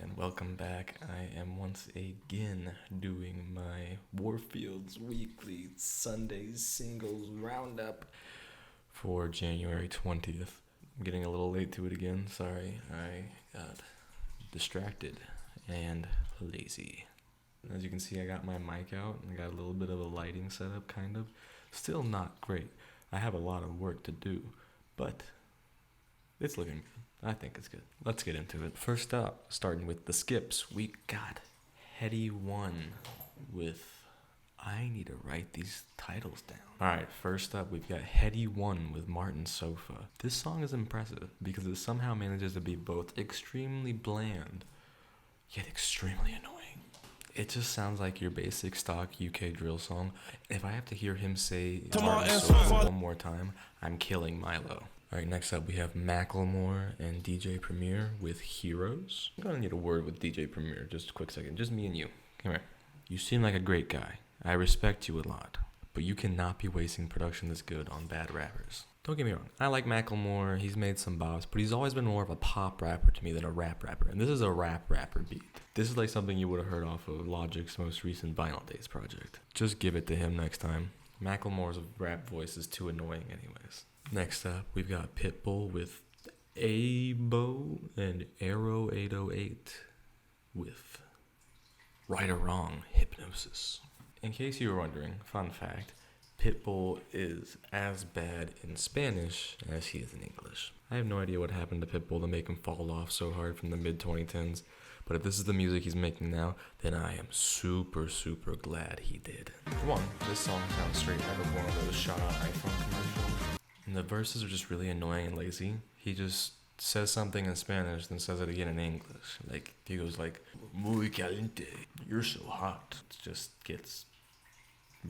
and welcome back. I am once again doing my Warfield'S weekly Sunday singles roundup for January 20th. I'm getting a little late to it again, sorry. I got distracted and lazy. As you can see, I got my mic out and I got a little bit of a lighting setup, kind of. Still not great. I have a lot of work to do, but it's looking good. I think it's good. Let's get into it. First up, starting with the skips, we got Headie 1 with... I need to write these titles down. Alright, first up, we've got Headie 1 with Martin Sofa. This song is impressive because it somehow manages to be both extremely bland, yet extremely annoying. It just sounds like your basic stock UK drill song. If I have to hear him say Martin Sofa one more time, I'm killing Milo. Alright, next up we have Macklemore and DJ Premier with Heroes. I'm gonna need a word with DJ Premier, just a quick second. Just me and you. Come here. You seem like a great guy. I respect you a lot. But you cannot be wasting production this good on bad rappers. Don't get me wrong. I like Macklemore. He's made some bops, but he's always been more of a pop rapper to me than a rap rapper. And this is a rap rapper beat. This is like something you would have heard off of Logic's most recent Vinyl Days project. Just give it to him next time. Macklemore's rap voice is too annoying anyways. Next up, we've got Pitbull with AYYBO and Arlo 808 with Right or Wrong, Hypnosis. In case you were wondering, fun fact, Pitbull is as bad in Spanish as he is in English. I have no idea what happened to Pitbull to make him fall off so hard from the mid-2010s, but if this is the music he's making now, then I am super, super glad he did. For one, this song sounds straight out of one of those shot-out iPhone commercials. And the verses are just really annoying and lazy. He just says something in Spanish, then says it again in English. Like, he goes like, muy caliente, you're so hot. It just gets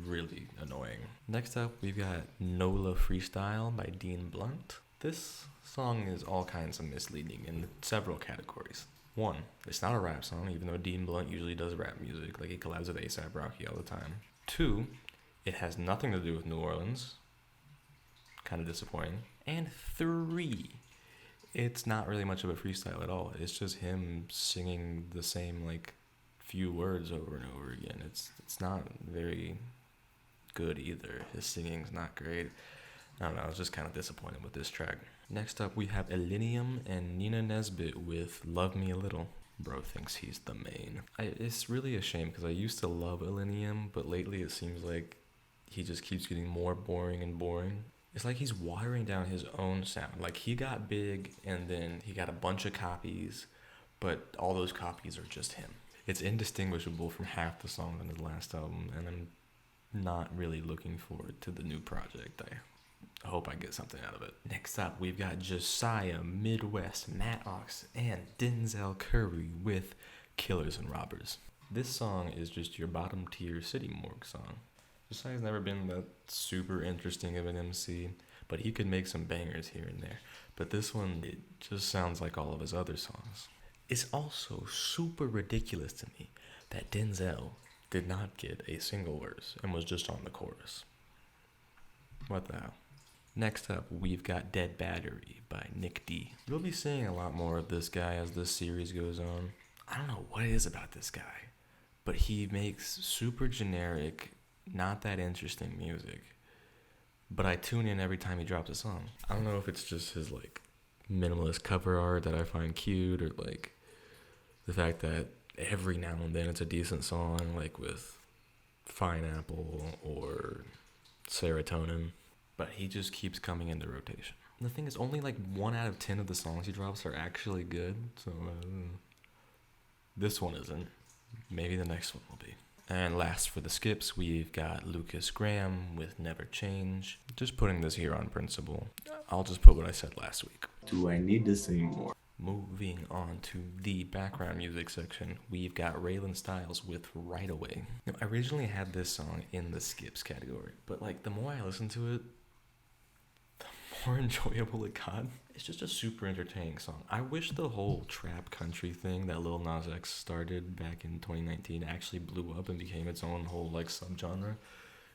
really annoying. Next up, we've got Nola Freestyle by Dean Blunt. This song is all kinds of misleading in several categories. One, it's not a rap song, even though Dean Blunt usually does rap music, like he collabs with A$AP Rocky all the time. Two, it has nothing to do with New Orleans. Kind of disappointing. And three, it's not really much of a freestyle at all. It's just him singing the same like few words over and over again. It's not very good either. His singing's not great. I don't know, I was just kind of disappointed with this track. Next up we have Illenium and Nina Nesbitt with Love Me a Little. Bro thinks he's the main. It's really a shame because I used to love Illenium, but lately it seems like he just keeps getting more boring and boring. It's like he's watering down his own sound. Like, he got big, and then he got a bunch of copies, but all those copies are just him. It's indistinguishable from half the songs on his last album, and I'm not really looking forward to the new project. I hope I get something out of it. Next up, we've got Jasiah, midwxst, Matt-Ox, and Denzel Curry with Killers and Robbers. This song is just your bottom tier City Morgue song. Jasiah's never been that super interesting of an MC, but he could make some bangers here and there. But this one, it just sounds like all of his other songs. It's also super ridiculous to me that Denzel did not get a single verse and was just on the chorus. What the hell? Next up, we've got Dead Battery by Nic D. You'll be seeing a lot more of this guy as this series goes on. I don't know what it is about this guy, but he makes super generic, not that interesting music, but I tune in every time he drops a song. I don't know if it's just his like minimalist cover art that I find cute, or like the fact that every now and then it's a decent song, like with Pineapple or Serotonin, but he just keeps coming into rotation. And the thing is, only like 1 out of 10 of the songs he drops are actually good, so this one isn't. Maybe the next one will be. And last for the skips, we've got Lukas Graham with Never Change. Just putting this here on principle. I'll just put what I said last week. Do I need to say more? Moving on to the background music section, we've got Ralan Styles with Right Away. Now, I originally had this song in the skips category, but like the more I listened to it, the more enjoyable it got. It's just a super entertaining song. I wish the whole trap country thing that Lil Nas X started back in 2019 actually blew up and became its own whole like subgenre,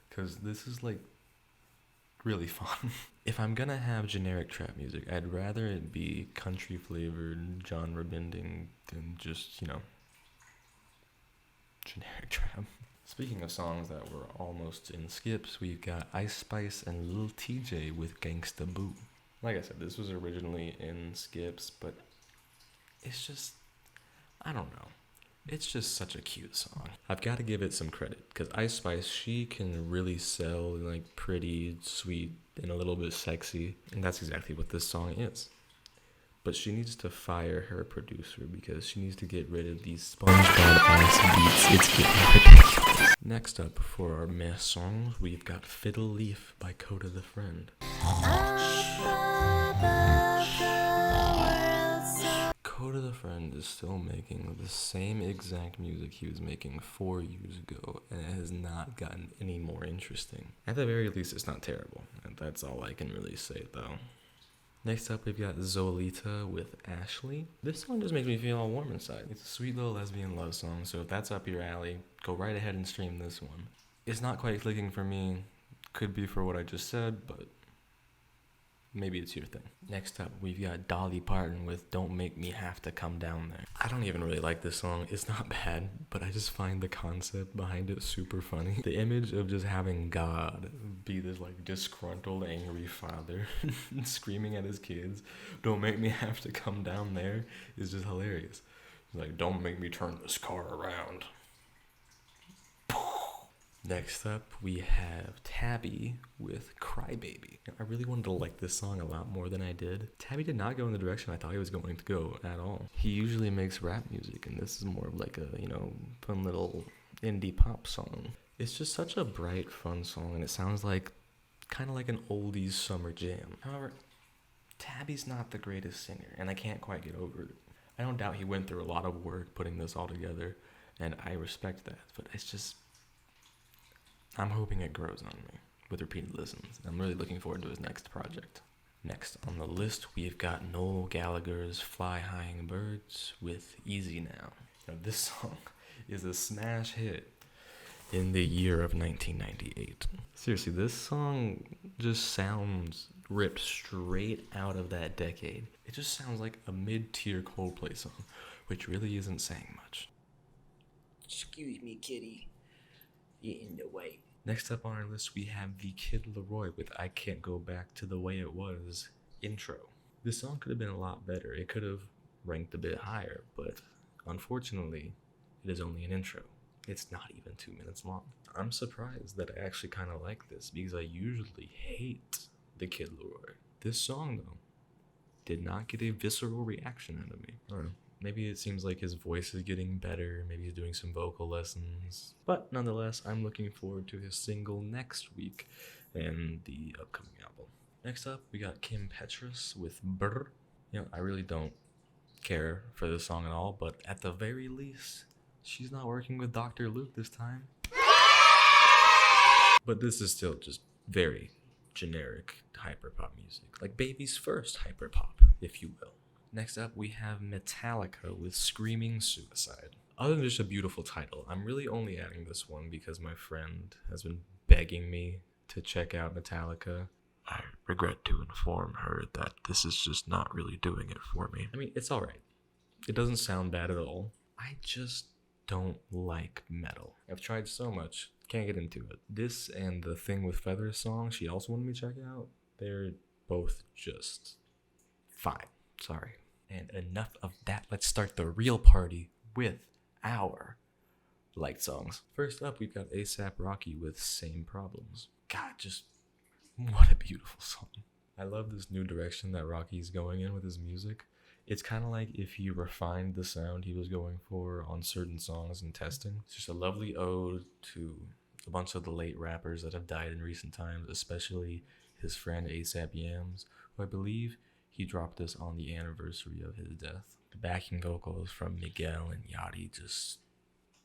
because this is like really fun. If I'm gonna have generic trap music, I'd rather it be country flavored, genre bending than just, generic trap. Speaking of songs that were almost in skips, we've got Ice Spice and Lil TJ with Gangsta Boo. Like I said, this was originally in skips, but it's just, I don't know. It's just such a cute song. I've got to give it some credit, because Ice Spice, she can really sell like pretty, sweet, and a little bit sexy, and that's exactly what this song is. But she needs to fire her producer, because she needs to get rid of these SpongeBob-ass beats. It's getting ridiculous. Next up for our meh songs, we've got Fiddle Leaf by Kota the Friend. Kota the Friend is still making the same exact music he was making 4 years ago, and it has not gotten any more interesting. At the very least, it's not terrible, and that's all I can really say, though. Next up, we've got Zolita with Ashley. This song just makes me feel all warm inside. It's a sweet little lesbian love song, so if that's up your alley, go right ahead and stream this one. It's not quite clicking for me. Could be for what I just said, but maybe it's your thing. Next up, we've got Dolly Parton with Don't Make Me Have to Come Down There. I don't even really like this song. It's not bad, but I just find the concept behind it super funny. The image of just having God be this like disgruntled, angry father screaming at his kids, don't make me have to come down there, is just hilarious. Like, don't make me turn this car around. Next up, we have Tabby with Crybaby. I really wanted to like this song a lot more than I did. Tabby did not go in the direction I thought he was going to go at all. He usually makes rap music, and this is more of like a, fun little indie pop song. It's just such a bright, fun song, and it sounds like kind of like an oldies summer jam. However, Tabby's not the greatest singer, and I can't quite get over it. I don't doubt he went through a lot of work putting this all together, and I respect that, but it's just, I'm hoping it grows on me with repeated listens. I'm really looking forward to his next project. Next on the list, we've got Noel Gallagher's Fly High Birds with Easy Now. This song is a smash hit in the year of 1998. Seriously, this song just sounds ripped straight out of that decade. It just sounds like a mid-tier Coldplay song, which really isn't saying much. Excuse me, kitty. You're in the way. Next up on our list, we have the Kid LAROI with I Can't Go Back to the Way It Was intro. This song could have been a lot better. It could have ranked a bit higher, but unfortunately, it is only an intro. It's not even 2 minutes long. I'm surprised that I actually kind of like this, because I usually hate the Kid LAROI. This song, though, did not get a visceral reaction out of me. I don't know. Maybe it seems like his voice is getting better. Maybe he's doing some vocal lessons. But nonetheless, I'm looking forward to his single next week and the upcoming album. Next up, we got Kim Petras with Brrr. I really don't care for this song at all, but at the very least, she's not working with Dr. Luke this time. But this is still just very generic hyperpop music. Like Baby's first hyperpop, if you will. Next up, we have Metallica with Screaming Suicide. Other than just a beautiful title, I'm really only adding this one because my friend has been begging me to check out Metallica. I regret to inform her that this is just not really doing it for me. I mean, it's alright. It doesn't sound bad at all. I just don't like metal. I've tried so much, can't get into it. This and the Thing with Feathers song she also wanted me to check out, they're both just fine. Sorry. And enough of that. Let's start the real party with our liked songs. First up, we've got A$AP Rocky with Same Problems. God, just what a beautiful song. I love this new direction that Rocky's going in with his music. It's kind of like if he refined the sound he was going for on certain songs and testing. It's just a lovely ode to a bunch of the late rappers that have died in recent times, especially his friend A$AP Yams, who I believe he dropped this on the anniversary of his death. The backing vocals from Miguel and Yachty just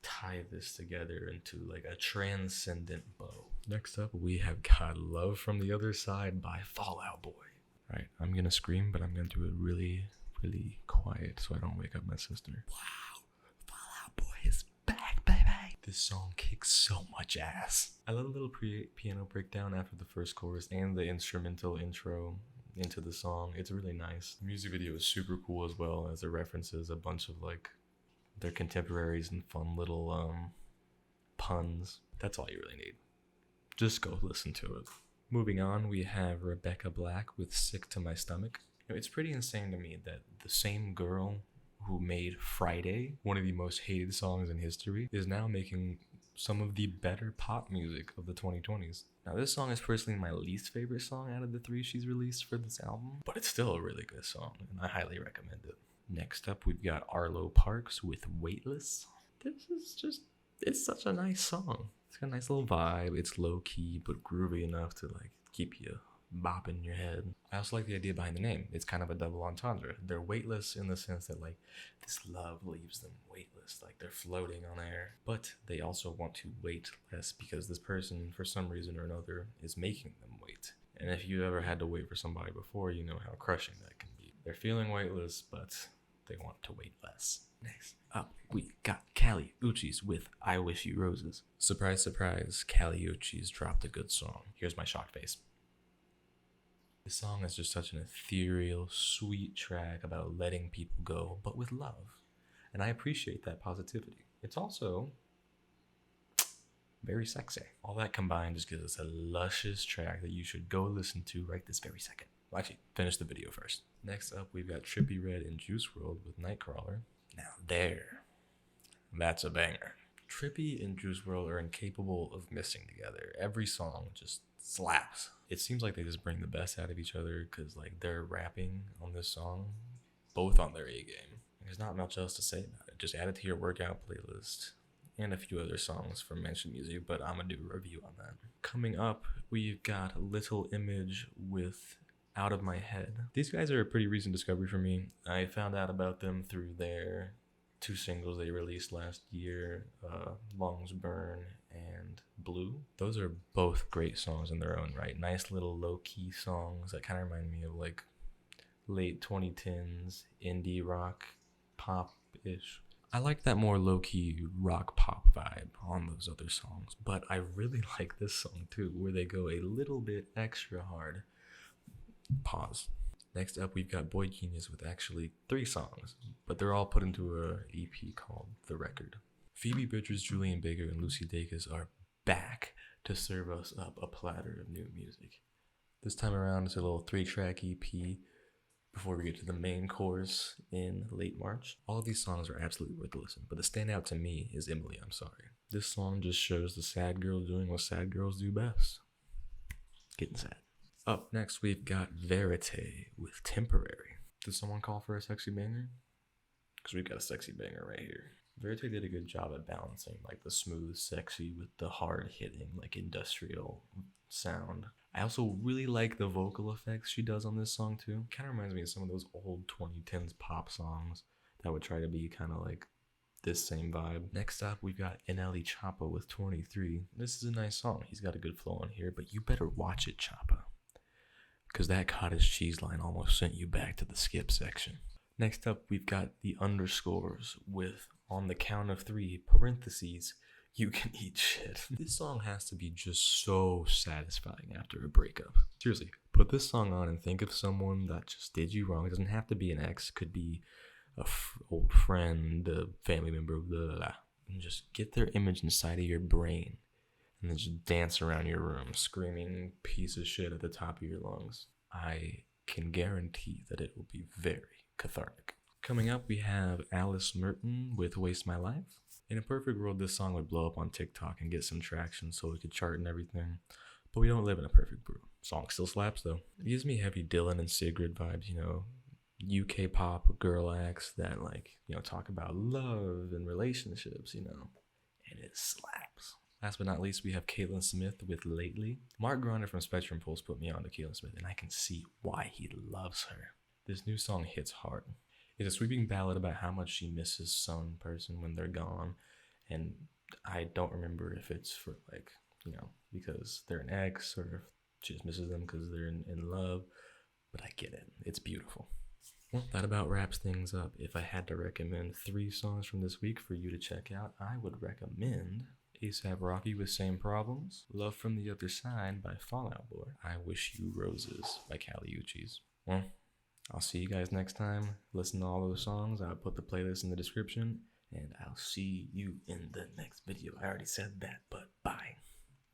tie this together into like a transcendent bow. Next up, we have Got Love from the Other Side by Fall Out Boy. Alright, I'm gonna scream, but I'm gonna do it really, really quiet so I don't wake up my sister. Wow, Fall Out Boy is back, baby. This song kicks so much ass. I love a little piano breakdown after the first chorus and the instrumental intro into the song. It's really nice. The music video is super cool as well, as it references a bunch of like their contemporaries and fun little puns. That's all you really need. Just go listen to it. Moving on, we have Rebecca Black with Sick to My Stomach. You know, it's pretty insane to me that the same girl who made Friday, one of the most hated songs in history, is now making some of the better pop music of the 2020s. Now, this song is personally my least favorite song out of the 3 she's released for this album, but it's still a really good song, and I highly recommend it. Next up, we've got Arlo Parks with Weightless. This is just, it's such a nice song. It's got a nice little vibe. It's low-key, but groovy enough to like keep you bopping your head. I also like the idea behind the name. It's kind of a double entendre. They're weightless in the sense that like this love leaves them weightless, like they're floating on air, but they also want to weight less because this person, for some reason or another, is making them wait. And if you ever had to wait for somebody before, you know how crushing that can be. They're feeling weightless, but they want to wait less. Next up, we got Kali Uchis with I Wish You Roses. Surprise, surprise, Kali Uchis dropped a good song. Here's my shocked face. This song is just such an ethereal, sweet track about letting people go, but with love. And I appreciate that positivity. It's also very sexy. All that combined just gives us a luscious track that you should go listen to right this very second. Well, actually, finish the video first. Next up, we've got Trippie Redd and Juice WRLD with Nightcrawler. Now that's a banger. Trippie and Juice WRLD are incapable of missing together. Every song just slaps. It seems like they just bring the best out of each other because like they're rapping on this song, both on their A game. There's not much else to say about it. Just add it to your workout playlist and a few other songs from Mention Music, but I'm gonna do a review on that. Coming up, we've got Little Image with Out of My Head. These guys are a pretty recent discovery for me. I found out about them through their 2 singles they released last year, Lungs Burn and Blue. Those are both great songs in their own right. Nice little low-key songs that kind of remind me of like late 2010s indie rock pop-ish. I like that more low-key rock pop vibe on those other songs, but I really like this song too, where they go a little bit extra hard. Pause. Next up, we've got Boygenius with actually 3 songs, but they're all put into a EP called The Record. Phoebe Bridgers, Julian Baker, and Lucy Dacus are back to serve us up a platter of new music. This time around, it's a little 3-track EP before we get to the main course in late March. All of these songs are absolutely worth a listen, but the standout to me is Emily, I'm Sorry. This song just shows the sad girl doing what sad girls do best. Getting sad. Up next, we've got Verite with Temporary. Did someone call for a sexy banger? Because we've got a sexy banger right here. Verite did a good job at balancing like the smooth, sexy with the hard-hitting, like industrial sound. I also really like the vocal effects she does on this song too. Kind of reminds me of some of those old 2010s pop songs that would try to be kind of like this same vibe. Next up, we've got NLE Choppa with 23. This is a nice song. He's got a good flow on here, but you better watch it, Choppa, because that cottage cheese line almost sent you back to the skip section. Next up, we've got the Underscores with On the Count of 3, parentheses, You Can Eat Shit. This song has to be just so satisfying after a breakup. Seriously, put this song on and think of someone that just did you wrong. It doesn't have to be an ex, could be a old friend, a family member, blah, blah, blah. And just get their image inside of your brain and then just dance around your room screaming piece of shit at the top of your lungs. I can guarantee that it will be very cathartic. Coming up, we have Alice Merton with Waste My Life. In a perfect world, this song would blow up on TikTok and get some traction so it could chart and everything, but we don't live in a perfect world. Song still slaps though. It gives me heavy Dylan and Sigrid vibes, you know, UK pop girl acts that like, you know, talk about love and relationships, you know, and it slaps. Last but not least, we have Caitlyn Smith with Lately. Mark Gronder from Spectrum Pulse put me on to Caitlyn Smith, and I can see why he loves her. This new song hits hard. It's a sweeping ballad about how much she misses some person when they're gone, and I don't remember if it's for like, you know, because they're an ex, or if she just misses them because they're in love, but I get it. It's beautiful. Well, that about wraps things up. If I had to recommend 3 songs from this week for you to check out, I would recommend A$AP Rocky with Same Problems. Love from the Other Side by Fall Out Boy. I Wish You Roses by Kali Uchis. Well, I'll see you guys next time. Listen to all those songs. I'll put the playlist in the description. And I'll see you in the next video. I already said that, but